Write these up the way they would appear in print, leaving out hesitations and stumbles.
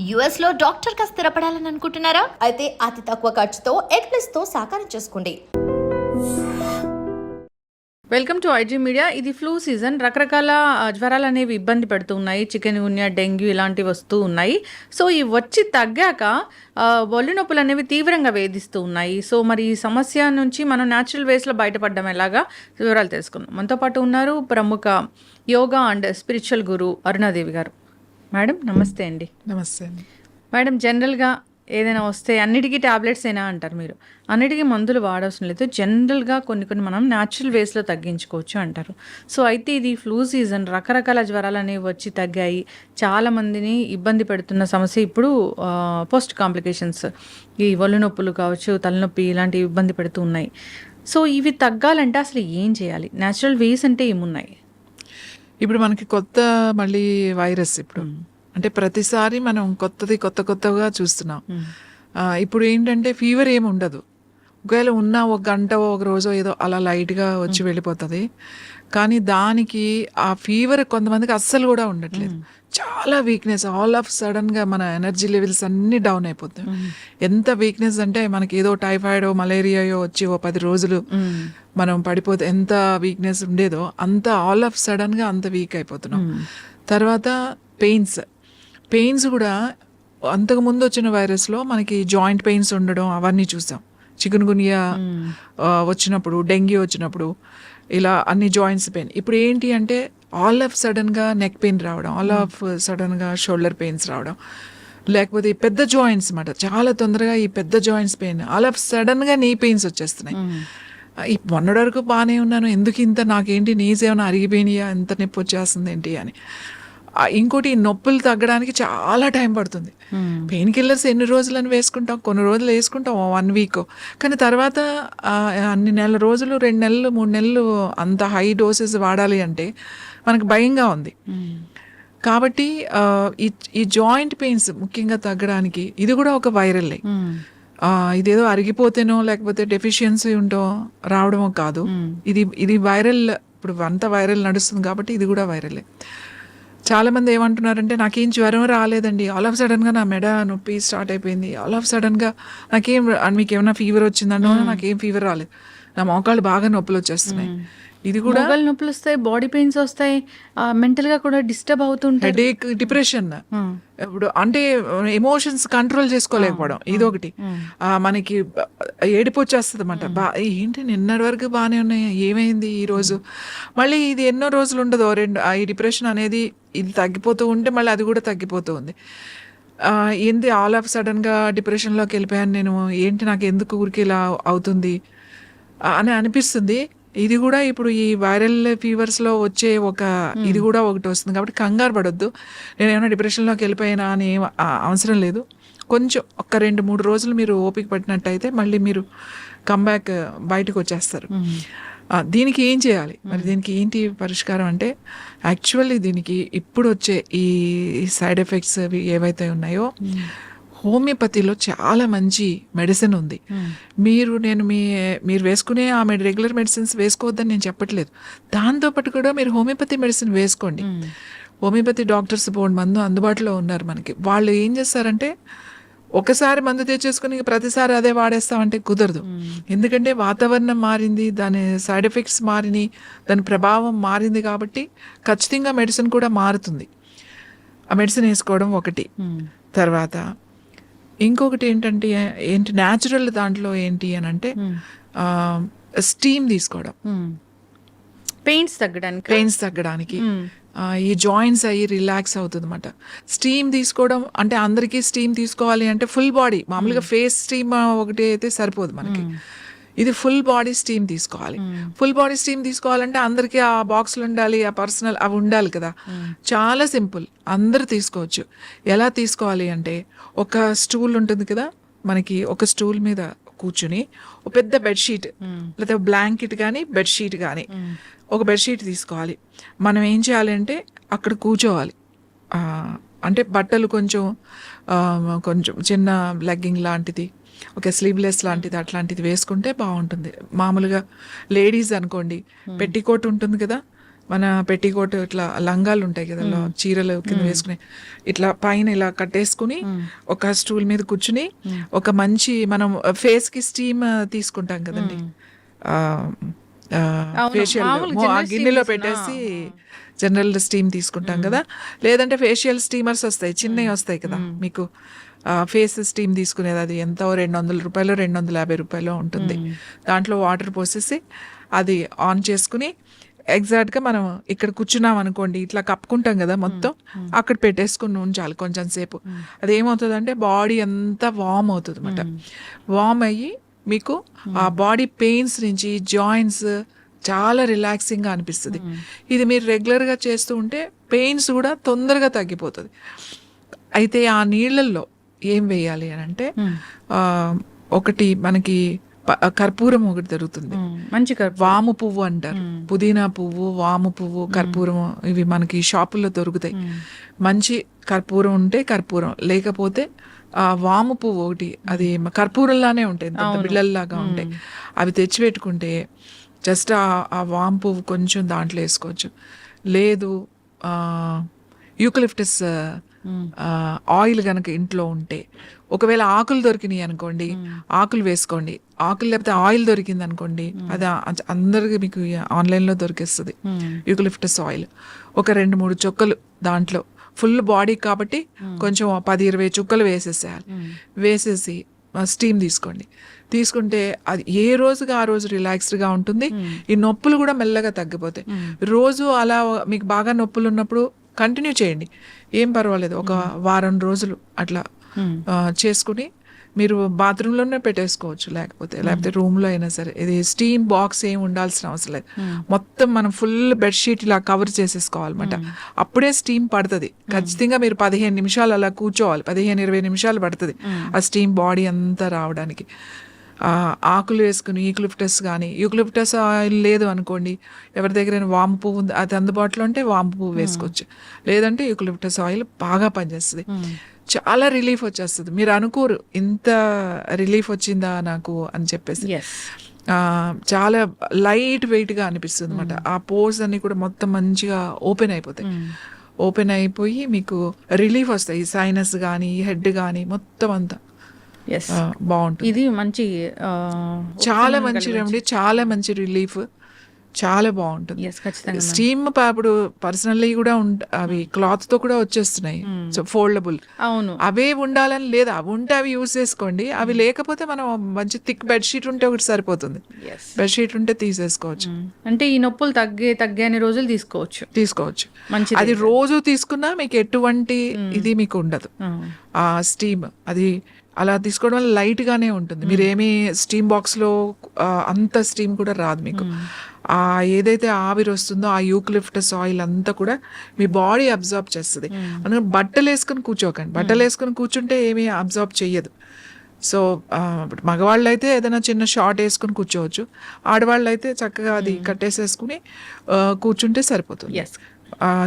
US లో doctor గా స్థిరపడాలని అనుకుంటున్నారా? అయితే అతి తక్కువ ఖర్చుతో ఎగ్ప్లస్ తో సాకారం చేసుకోండి. Welcome to IG media. ఇది ఫ్లూ సీజన్. రకరకాల జ్వరాలు అనేవి ఇబ్బంది పెడుతూ ఉన్నాయి. చికెన్ గున్యా, డెంగ్యూ ఇలాంటివి వస్తూ ఉన్నాయి. సో ఇవి వచ్చి తగ్గాక ఒళ్ళు నొప్పులు అనేవి తీవ్రంగా వేధిస్తూ ఉన్నాయి. సో మరి ఈ సమస్య నుంచి మనం న్యాచురల్ వేస్లో బయటపడడం ఎలాగా వివరాలు తెలుసుకుందాం. మనతో పాటు ఉన్నారు ప్రముఖ యోగా అండ్ స్పిరిచువల్ గురు అరుణాదేవి గారు. మేడం నమస్తే అండి. నమస్తే అండి. మేడం, జనరల్గా ఏదైనా వస్తే అన్నిటికీ ట్యాబ్లెట్స్ అయినా అంటారు మీరు. అన్నిటికీ మందులు వాడవలసిన లేదు. జనరల్గా కొన్ని మనం న్యాచురల్ వేస్లో తగ్గించుకోవచ్చు అంటారు. సో అయితే ఇది ఫ్లూ సీజన్, రకరకాల జ్వరాలు అనేవి వచ్చి తగ్గాయి. చాలామందిని ఇబ్బంది పెడుతున్న సమస్య ఇప్పుడు పోస్ట్ కాంప్లికేషన్స్, ఈ ఒళ్ళు నొప్పులు కావచ్చు, తలనొప్పి ఇలాంటివి ఇబ్బంది పెడుతూ ఉన్నాయి. సో ఇవి తగ్గాలంటే అసలు ఏం చేయాలి? న్యాచురల్ వేస్ అంటే ఏమున్నాయి? ఇప్పుడు మనకి కొత్త మళ్ళీ వైరస్ ఇప్పుడు అంటే ప్రతిసారి మనం కొత్తగా చూస్తున్నాం. ఇప్పుడు ఏంటంటే ఫీవర్ ఏమి ఉండదు. ఒకవేళ ఉన్న ఒక గంట ఒక రోజు ఏదో అలా లైట్గా వచ్చి వెళ్ళిపోతుంది. కానీ దానికి ఆ ఫీవర్ కొంతమందికి అస్సలు కూడా ఉండట్లేదు. చాలా వీక్నెస్, ఆల్ ఆఫ్ సడన్గా మన ఎనర్జీ లెవెల్స్ అన్నీ డౌన్ అయిపోతాయి. ఎంత వీక్నెస్ అంటే మనకి ఏదో టైఫాయిడో మలేరియాయో వచ్చి ఓ 10 రోజులు మనం పడిపోతే ఎంత వీక్నెస్ ఉండేదో అంత ఆల్ ఆఫ్ సడన్గా అంత వీక్ అయిపోతున్నాం. తర్వాత పెయిన్స్ కూడా అంతకుముందు వచ్చిన వైరస్లో మనకి జాయింట్ పెయిన్స్ ఉండడం అవన్నీ చూసాం. చికెన్ గున్యా వచ్చినప్పుడు, డెంగ్యూ వచ్చినప్పుడు ఇలా అన్ని జాయింట్స్ పెయిన్. ఇప్పుడు ఏంటి అంటే ఆల్ ఆఫ్ సడన్గా నెక్ పెయిన్ రావడం, ఆల్ ఆఫ్ సడన్గా షోల్డర్ పెయిన్స్ రావడం, లేకపోతే ఈ పెద్ద జాయింట్స్ అన్నమాట. చాలా తొందరగా ఈ పెద్ద జాయింట్స్ పెయిన్, ఆల్ ఆఫ్ సడన్గా నీ పెయిన్స్ వచ్చేస్తున్నాయి. ఈ మొన్నటి వరకు బాగానే ఉన్నాను, ఎందుకు ఇంత, నాకేంటి నీస్ ఏమైనా అరిగిపోయినాయా, ఎంత నొప్పి వచ్చేస్తుంది ఏంటి అని. ఇంకోటి నొప్పులు తగ్గడానికి చాలా టైం పడుతుంది. పెయిన్ కిల్లర్స్ ఎన్ని రోజులని వేసుకుంటాం, కొన్ని రోజులు వేసుకుంటాం, 1 వీక్. కానీ తర్వాత అన్ని నెల రోజులు, 2 నెలలు 3 నెలలు అంత హై డోసెస్ వాడాలి అంటే మనకు భయంగా ఉంది. కాబట్టి ఈ జాయింట్ పెయిన్స్ ముఖ్యంగా తగ్గడానికి ఇది కూడా ఒక వైరల్లే. ఇదేదో అరిగిపోతేనో లేకపోతే డెఫిషియన్సీ ఉంటో రావడమో కాదు. ఇది వైరల్. ఇప్పుడు అంతా వైరల్ నడుస్తుంది కాబట్టి ఇది కూడా వైరలే. చాలామంది ఏమంటున్నారంటే నాకేం జ్వరం రాలేదండి, ఆల్ ఆఫ్ సడన్గా నా మెడ నొప్పి స్టార్ట్ అయిపోయింది, ఆల్ ఆఫ్ సడన్గా మీకు ఏమైనా ఫీవర్ వచ్చిందన్నో, నాకేం ఫీవర్ రాలేదు, నా మోకాళ్ళు బాగా నొప్పులు వచ్చేస్తున్నాయి. ఇది కూడా నొప్పులు వస్తాయి, బాడీ పెయిన్స్ వస్తాయి, మెంటల్గా కూడా డిస్టర్బ్ అవుతుంటాయి, హెడేక్, డిప్రెషన్. ఇప్పుడు అంటే ఎమోషన్స్ కంట్రోల్ చేసుకోలేకపోవడం ఇదొకటి. మనకి ఏడుపు వచ్చేస్తుంది అన్నమాట. ఏంటి నిన్నటి వరకు బాగానే ఉన్నాయి, ఏమైంది ఈరోజు? మళ్ళీ ఇది ఎన్నో రోజులు ఉండదు, ఈ డిప్రెషన్ అనేది ఇది తగ్గిపోతూ ఉంటే మళ్ళీ అది కూడా తగ్గిపోతూ ఉంది. ఏంటి ఆల్ ఆఫ్ సడన్గా డిప్రెషన్లోకి వెళ్ళిపోయాను నేను, ఏంటి నాకు ఎందుకు ఊరికి ఇలా అవుతుంది అని అనిపిస్తుంది. ఇది కూడా ఇప్పుడు ఈ వైరల్ ఫీవర్స్లో వచ్చే ఇది కూడా ఒకటి వస్తుంది. కాబట్టి కంగారు పడొద్దు, నేను ఏమైనా డిప్రెషన్లోకి వెళ్ళిపోయినా అని అవసరం లేదు. కొంచెం 1-2-3 రోజులు మీరు ఓపిక పట్టినట్టయితే మళ్ళీ మీరు కమ్బ్యాక్ బయటకు వచ్చేస్తారు. దీనికి ఏం చేయాలి మరి? దీనికి ఏంటి పరిష్కారం అంటే, యాక్చువల్లీ దీనికి ఇప్పుడు వచ్చే ఈ సైడ్ ఎఫెక్ట్స్ ఏవైతే ఉన్నాయో హోమియోపతిలో చాలా మంచి మెడిసిన్ ఉంది. మీరు వేసుకునే రెగ్యులర్ మెడిసిన్స్ వేసుకోవద్దని నేను చెప్పట్లేదు. దాంతోపాటు కూడా మీరు హోమియోపతి మెడిసిన్ వేసుకోండి. హోమియోపతి డాక్టర్స్ బోర్డు మందు అందుబాటులో ఉన్నారు మనకి. వాళ్ళు ఏం చేస్తారంటే ఒకసారి మందు తెచ్చేసుకుని ప్రతిసారి అదే వాడేస్తామంటే కుదరదు. ఎందుకంటే వాతావరణం మారింది, దాని సైడ్ ఎఫెక్ట్స్ మారినాయి, దాని ప్రభావం మారింది. కాబట్టి ఖచ్చితంగా మెడిసిన్ కూడా మారుతుంది. ఆ మెడిసిన్ వేసుకోవడం ఒకటి. తర్వాత ఇంకొకటి ఏంటంటే న్యాచురల్ దాంట్లో ఏంటి అని అంటే స్టీమ్ తీసుకోవడం, పెయిన్స్ తగ్గడానికి ఈ జాయింట్స్ అయ్యి రిలాక్స్ అవుతుంది అన్నమాట. స్టీమ్ తీసుకోవడం అంటే అందరికీ స్టీమ్ తీసుకోవాలి అంటే ఫుల్ బాడీ, మామూలుగా ఫేస్ స్టీమ్ ఒకటి అయితే సరిపోదు మనకి. ఇది ఫుల్ బాడీ స్టీమ్ తీసుకోవాలి. ఫుల్ బాడీ స్టీమ్ తీసుకోవాలంటే అందరికీ ఆ బాక్సులు ఉండాలి, ఆ పర్సనల్ అవి ఉండాలి కదా. చాలా సింపుల్, అందరూ తీసుకోవచ్చు. ఎలా తీసుకోవాలి అంటే, ఒక స్టూల్ ఉంటుంది కదా మనకి, ఒక స్టూల్ మీద కూర్చుని ఒక పెద్ద బెడ్షీట్ లేదా బ్లాంకెట్ కానీ బెడ్షీట్ కానీ ఒక బెడ్షీట్ తీసుకోవాలి. మనం ఏం చేయాలి అంటే అక్కడ కూర్చోవాలి. అంటే బట్టలు కొంచెం చిన్న లెగ్గింగ్ లాంటిది, ఒక స్లీవ్లెస్ లాంటిది అట్లాంటిది వేసుకుంటే బాగుంటుంది. మామూలుగా లేడీస్ అనుకోండి, పెట్టికోట్ ఉంటుంది కదా, మన పెట్టికోట్ ఇట్లా లంగాలు ఉంటాయి కదా, చీరలు కింద వేసుకుని ఇట్లా పైన ఇలా కట్టేసుకుని ఒక స్టూల్ మీద కూర్చుని ఒక మంచి మనం ఫేస్ కి స్టీమ్ తీసుకుంటాం కదండి, ఫేషియల్ ఆ గిన్నెలో పెట్టేసి జనరల్ స్టీమ్ తీసుకుంటాం కదా, లేదంటే ఫేషియల్ స్టీమర్స్ వస్తాయి, చిన్నవి వస్తాయి కదా మీకు, ఫేస్ స్టీమ్ తీసుకునేది అది ఎంతో 200 రూపాయలు 250 రూపాయలు ఉంటుంది. దాంట్లో వాటర్ పోసేసి అది ఆన్ చేసుకుని ఎగ్జాక్ట్గా మనం ఇక్కడ కూర్చున్నాం అనుకోండి, ఇట్లా కప్పుకుంటాం కదా మొత్తం, అక్కడ పెట్టేసుకుని ఉంచాలి కొంచెం సేపు. అది ఏమవుతుందంటే బాడీ అంతా వార్మ్ అవుతుంది అనమాట. వార్మ్ అయ్యి మీకు ఆ బాడీ పెయిన్స్ నుంచి జాయింట్స్ చాలా రిలాక్సింగ్గా అనిపిస్తుంది. ఇది మీరు రెగ్యులర్గా చేస్తూ ఉంటే పెయిన్స్ కూడా తొందరగా తగ్గిపోతుంది. అయితే ఆ నీళ్ళల్లో ఏం వేయాలి అని అంటే ఒకటి మనకి కర్పూరం ఒకటి దొరుకుతుంది, మంచి వాము పువ్వు అంటారు, పుదీనా పువ్వు, వాము పువ్వు, కర్పూరం, ఇవి మనకి షాపుల్లో దొరుకుతాయి. మంచి కర్పూరం ఉంటే కర్పూరం, లేకపోతే వాము పువ్వు ఒకటి, అది కర్పూరంలానే ఉంటాయి, బిళ్ళల్లాగా ఉంటాయి, అవి తెచ్చిపెట్టుకుంటే జస్ట్ ఆ వాము పువ్వు కొంచెం దాంట్లో వేసుకోవచ్చు. లేదు యూకలిప్టస్ ఆయిల్ కనుక ఇంట్లో ఉంటే, ఒకవేళ ఆకులు దొరికినాయి అనుకోండి ఆకులు వేసుకోండి, ఆకులు లేకపోతే ఆయిల్ దొరికింది అనుకోండి, అది అందరికి మీకు ఆన్లైన్లో దొరికేస్తుంది యూకలిప్టస్ ఆయిల్. ఒక 2-3 చుక్కలు దాంట్లో, ఫుల్ బాడీ కాబట్టి కొంచెం 10-20 చుక్కలు వేసేసేయాలి. వేసేసి స్టీమ్ తీసుకోండి. తీసుకుంటే అది ఏ రోజుగా ఆ రోజు రిలాక్స్డ్గా ఉంటుంది. ఈ నొప్పులు కూడా మెల్లగా తగ్గిపోతాయి. రోజు అలా మీకు బాగా నొప్పులు ఉన్నప్పుడు కంటిన్యూ చేయండి, ఏం పర్వాలేదు. ఒక వారం రోజులు అట్లా చేసుకుని మీరు బాత్రూంలోనే పెట్టేసుకోవచ్చు, లేకపోతే రూమ్లో అయినా సరే. ఇది స్టీమ్ బాక్స్ ఏం ఉండాల్సిన అవసరం లేదు, మొత్తం మనం ఫుల్ బెడ్షీట్ ఇలా కవర్ చేసేసుకోవాలన్నమాట. అప్పుడే స్టీమ్ పడుతుంది. ఖచ్చితంగా మీరు 15 నిమిషాలు అలా కూర్చోవాలి, 15-20 నిమిషాలు పడుతుంది ఆ స్టీమ్ బాడీ అంతా రావడానికి. ఆకులు వేసుకుని యూకలిప్టస్ కానీ, యూకలిప్టస్ ఆయిల్ లేదు అనుకోండి, ఎవరి దగ్గర వాము పువ్వు అది అందుబాటులో ఉంటే వాము పువ్వు వేసుకోవచ్చు, లేదంటే యూకలిప్టస్ ఆయిల్ బాగా పనిచేస్తుంది. చాలా రిలీఫ్ వచ్చేస్తుంది. మీరు అనుకోరు ఇంత రిలీఫ్ వచ్చిందా నాకు అని చెప్పేసి. చాలా లైట్ వెయిట్గా అనిపిస్తుంది అనమాట. ఆ పోర్స్ అన్ని కూడా మొత్తం మంచిగా ఓపెన్ అయిపోతాయి. ఓపెన్ అయిపోయి మీకు రిలీఫ్ వస్తాయి. సైనస్ కానీ హెడ్ కానీ మొత్తం అంతా బాగుంటుంది. ఇది మంచి చాలా మంచి రెమెడీ, చాలా మంచి రిలీఫ్, చాలా బాగుంటుంది. స్టీమ్ ఇప్పుడు పర్సనల్లీ కూడా అవి క్లాత్ తో కూడా వచ్చేస్తున్నాయి, ఫోల్డబుల్. అవును, అవే ఉండాలని లేదు, అవి ఉంటే అవి యూజ్ చేసుకోండి. అవి లేకపోతే మనం మంచి థిక్ బెడ్షీట్ ఉంటే ఒకటి సరిపోతుంది, బెడ్షీట్ ఉంటే తీసేసుకోవచ్చు. అంటే ఈ నొప్పులు తగ్గని రోజులు తీసుకోవచ్చు. అది రోజు తీసుకున్నా మీకు ఎటువంటి ఇది మీకు ఉండదు. ఆ స్టీమ్ అది అలా తీసుకోవడం వల్ల లైట్ గానే ఉంటుంది. మీరేమీ స్టీమ్ బాక్స్ లో అంత స్టీమ్ కూడా రాదు మీకు. ఆ ఏదైతే ఆవిరి వస్తుందో ఆ యూకలిప్టస్ ఆయిల్ అంతా కూడా మీ బాడీ అబ్జార్బ్ చేస్తుంది. అందుకని బట్టలు వేసుకుని కూర్చోకండి, బట్టలు వేసుకుని కూర్చుంటే ఏమీ అబ్జార్బ్ చెయ్యదు. సో మగవాళ్ళు అయితే ఏదైనా చిన్న షార్ట్ వేసుకుని కూర్చోవచ్చు, ఆడవాళ్ళు అయితే చక్కగా అది కట్టేసేసుకుని కూర్చుంటే సరిపోతుంది.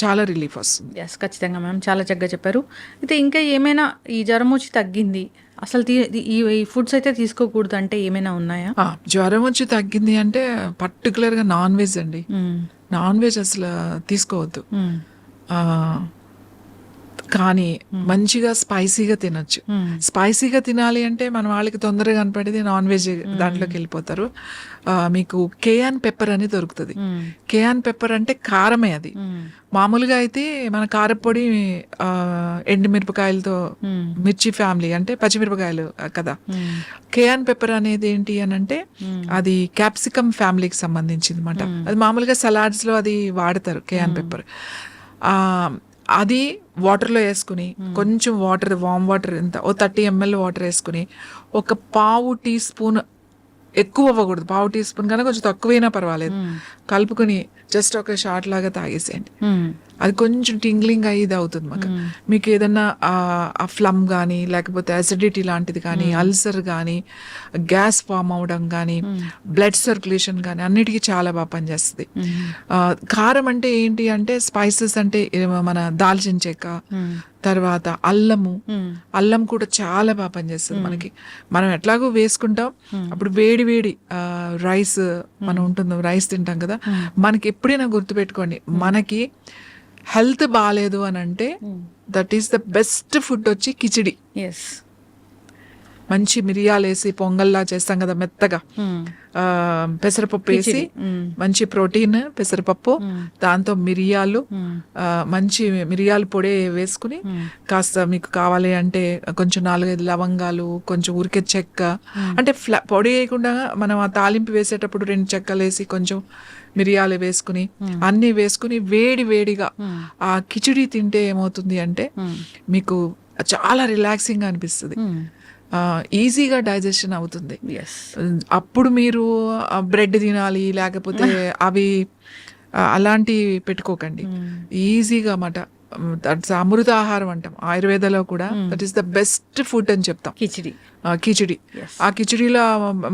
చాలా రిలీఫ్ వస్తుంది. ఖచ్చితంగా మ్యామ్, చాలా చక్కగా చెప్పారు. అయితే ఇంకా ఏమైనా ఈ జ్వరం వచ్చి తగ్గింది, అసలు ఈ ఫుడ్స్ అయితే తీసుకోకూడదు అంటే ఏమైనా ఉన్నాయా? జ్వరం వచ్చి తగ్గింది అంటే పర్టికులర్గా నాన్ వెజ్ అండి. నాన్ వెజ్ అసలు తీసుకోవద్దు. కానీ మంచిగా స్పైసీగా తినొచ్చు. స్పైసీగా తినాలి అంటే మన వాళ్ళకి తొందరగా కనపడేది నాన్ వెజ్ దాంట్లోకి వెళ్ళిపోతారు. మీకు కేయాన్ పెప్పర్ అని దొరుకుతుంది. కేయాన్ పెప్పర్ అంటే కారమే అది. మామూలుగా అయితే మన కారపొడి ఎండుమిరపకాయలతో, మిర్చి ఫ్యామిలీ అంటే పచ్చిమిరపకాయలు కదా. కేయాన్ పెప్పర్ అనేది ఏంటి అని అంటే అది క్యాప్సికమ్ ఫ్యామిలీకి సంబంధించింది అనమాట. అది మామూలుగా సలాడ్స్ లో అది వాడతారు కేయాన్ పెప్పర్. అది వాటర్లో వేసుకుని కొంచెం వాటర్, వామ్ వాటర్ ఎంత 30 ml వాటర్ వేసుకుని ఒక పావు టీ స్పూన్, ఎక్కువ అవ్వకూడదు, పావు టీ స్పూన్ కన్నా కొంచెం తక్కువైనా పర్వాలేదు, కలుపుకుని జస్ట్ ఒక షాట్ లాగా తాగేసేయండి. అది కొంచెం టింగ్లింగ్ అయ్యేది అవుతుంది మాకు. మీకు ఏదన్నా ఆ ఫ్లమ్ కానీ లేకపోతే అసిడిటీ లాంటిది కానీ, అల్సర్ కానీ, గ్యాస్ ఫామ్ అవడం కానీ, బ్లడ్ సర్క్యులేషన్ కానీ అన్నిటికీ చాలా బాగా పనిచేస్తుంది. కారం అంటే ఏంటి అంటే స్పైసెస్ అంటే మన దాల్చిన చెక్క, తర్వాత అల్లం కూడా చాలా బాగా పనిచేస్తుంది మనకి. మనం ఎట్లాగో వేసుకుంటాం, అప్పుడు వేడి వేడి రైస్ మనం ఉంటుంది, రైస్ తింటాం కదా, మనకి ఎప్పుడైనా గుర్తుపెట్టుకోండి, మనకి హెల్త్ బాగాలేదు అని అంటే that is the best food వచ్చి కిచిడి. మంచి మిరియాలు వేసి పొంగల్లా చేస్తాం కదా మెత్తగా, పెసరపప్పు వేసి మంచి ప్రోటీన్ పెసరపప్పు, దాంతో మిరియాలు, మంచి మిరియాల పొడి వేసుకుని కాస్త మీకు కావాలి అంటే కొంచెం 4-5 లవంగాలు, కొంచెం ఉరికే చెక్క, అంటే పొడి వేయకుండా మనం ఆ తాలింపు వేసేటప్పుడు 2 చెక్కలు వేసి కొంచెం మిరియాలు వేసుకుని అన్ని వేసుకుని వేడి వేడిగా ఆ కిచిడి తింటే ఏమవుతుంది అంటే మీకు చాలా రిలాక్సింగ్ అనిపిస్తుంది, ఈజీగా డైజెషన్ అవుతుంది. అప్పుడు మీరు బ్రెడ్ తినాలి లేకపోతే అవి అలాంటివి పెట్టుకోకండి, ఈజీగా మాట అమృత ఆహారం అంటాం ఆయుర్వేదలో కూడా. That is the best food అని చెప్తాం కిచిడి. ఆ కిచిడిలో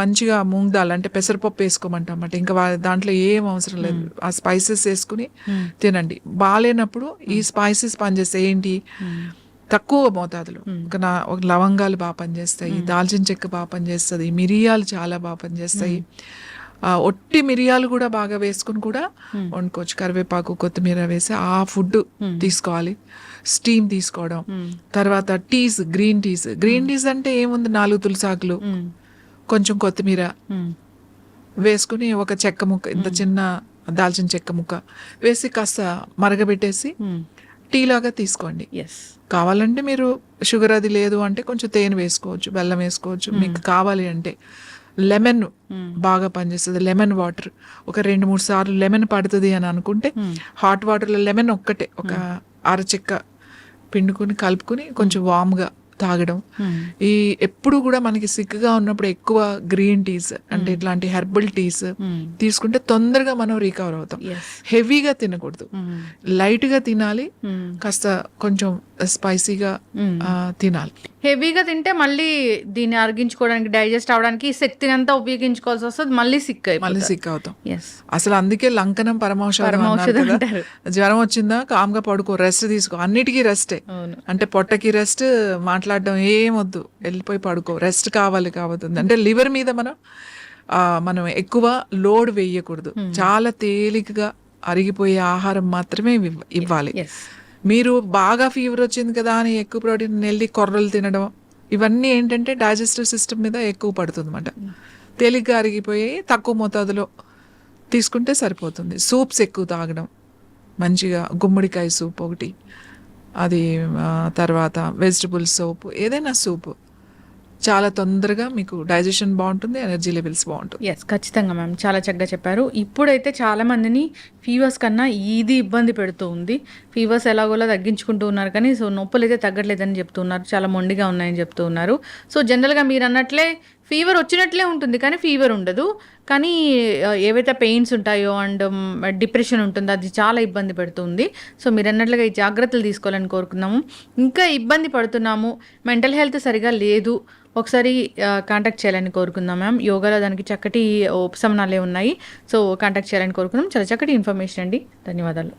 మంచిగా మూంగ్ దాల్ అంటే పెసరపప్పు వేసుకోమంటాం అన్నమాట. ఇంకా దాంట్లో ఏం అవసరం లేదు, ఆ స్పైసెస్ వేసుకుని తినండి. బాగాలేనప్పుడు ఈ స్పైసెస్ పనిచేస్తాయి. ఏంటి, తక్కువ మోతాదులో ఒక లవంగాలు బాగా పనిచేస్తాయి, దాల్చిన చెక్క బాగా పనిచేస్తుంది, మిరియాలు చాలా బాగా పనిచేస్తాయి. ఒట్టి మిరియాలు కూడా బాగా వేసుకుని కూడా వండుకోవచ్చు. కరివేపాకు, కొత్తిమీర వేసి ఆ ఫుడ్ తీసుకోవాలి. స్టీమ్ తీసుకోవడం, తర్వాత గ్రీన్ టీస్ అంటే ఏముంది, 4 తులసాకులు, కొంచెం కొత్తిమీర వేసుకుని ఒక చెక్క ముక్క, ఇంత చిన్న దాల్చిన చెక్క ముక్క వేసి కాస్త మరగబెట్టేసి టీ లాగా తీసుకోండి. కావాలంటే మీరు షుగర్ అది లేదు అంటే కొంచెం తేనె వేసుకోవచ్చు, బెల్లం వేసుకోవచ్చు. మీకు కావాలి అంటే లెమన్ బాగా పనిచేస్తుంది. లెమన్ వాటర్ ఒక 2-3 సార్లు లెమన్ పడుతుంది అని అనుకుంటే హాట్ వాటర్లో లెమన్ ఒక్కటే ఒక అరచెక్క పిండుకుని కలుపుకుని కొంచెం వామ్గా తాగడం. ఈ ఎప్పుడు కూడా మనకి సిక్గా ఉన్నప్పుడు ఎక్కువ గ్రీన్ టీస్ అంటే ఇట్లాంటి హెర్బల్ టీస్ తీసుకుంటే తొందరగా మనం రికవర్ అవుతాం. హెవీగా తినకూడదు, లైట్ గా తినాలి, కాస్త కొంచెం స్పైసీగా తినాలి. హెవీగా తింటే మళ్ళీ దీన్ని అరిగించుకోవడానికి, డైజెస్ట్ అవడానికి శక్తిని అంతా ఉపయోగించుకోవాల్సి వస్తుంది, మళ్ళీ సిక్ అవుతాం. అసలు అందుకే లంకనం పరమౌషధం అంటారు. జ్వరం వచ్చిందా కామ్గా పడుకో, రెస్ట్ తీసుకో, అన్నిటికీ రెస్టే. అంటే పొట్టకి రెస్ట్, మాట్లాడడం ఏమొద్దు, వెళ్ళిపోయి పడుకో, రెస్ట్ కాబోతుంది. అంటే లివర్ మీద మనం ఎక్కువ లోడ్ వేయకూడదు, చాలా తేలికగా అరిగిపోయే ఆహారం మాత్రమే ఇవ్వాలి. మీరు బాగా ఫీవర్ వచ్చింది కదా అని ఎక్కువ ప్రోటీన్ వెళ్ళి కొర్రలు తినడం, ఇవన్నీ ఏంటంటే డైజెస్టివ్ సిస్టమ్ మీద ఎక్కువ పడుతుంది అన్నమాట. తేలిగ్గా అరిగిపోయి తక్కువ మోతాదులో తీసుకుంటే సరిపోతుంది. సూప్స్ ఎక్కువ తాగడం, మంచిగా గుమ్మడికాయ సూప్ ఒకటి, అది తర్వాత వెజిటబుల్ సూప్, ఏదైనా సూప్ చాలా తొందరగా మీకు డైజెషన్ బాగుంటుంది, ఎనర్జీ లెవెల్స్ బాగుంటుంది. ఖచ్చితంగా మ్యామ్, చాలా చక్కగా చెప్పారు. ఇప్పుడైతే చాలా మందిని ఫీవర్స్ కన్నా ఇది ఇబ్బంది పెడుతూ ఉంది. ఫీవర్స్ ఎలాగోలా తగ్గించుకుంటూ ఉన్నారు కానీ నొప్పులు అయితే తగ్గట్లేదని చెప్తున్నారు, చాలా మొండిగా ఉన్నాయని చెప్తూ ఉన్నారు. జనరల్గా మీరు అన్నట్లే ఫీవర్ వచ్చినట్లే ఉంటుంది కానీ ఫీవర్ ఉండదు. కానీ ఏవైతే పెయిన్స్ ఉంటాయో అండ్ డిప్రెషన్ ఉంటుందో అది చాలా ఇబ్బంది పెడుతుంది. మీరు అన్నట్లుగా ఈ జాగ్రత్తలు తీసుకోవాలని కోరుకున్నాము. ఇంకా ఇబ్బంది పడుతున్నాము, మెంటల్ హెల్త్ సరిగా లేదు, ఒకసారి కాంటాక్ట్ చేయాలని కోరుకుందాం మ్యామ్. యోగాలో దానికి చక్కటి ఉపశమనాలే ఉన్నాయి. కాంటాక్ట్ చేయాలని కోరుకుందాం. చాలా చక్కటి ఇన్ఫర్మేషన్ అండి, ధన్యవాదాలు.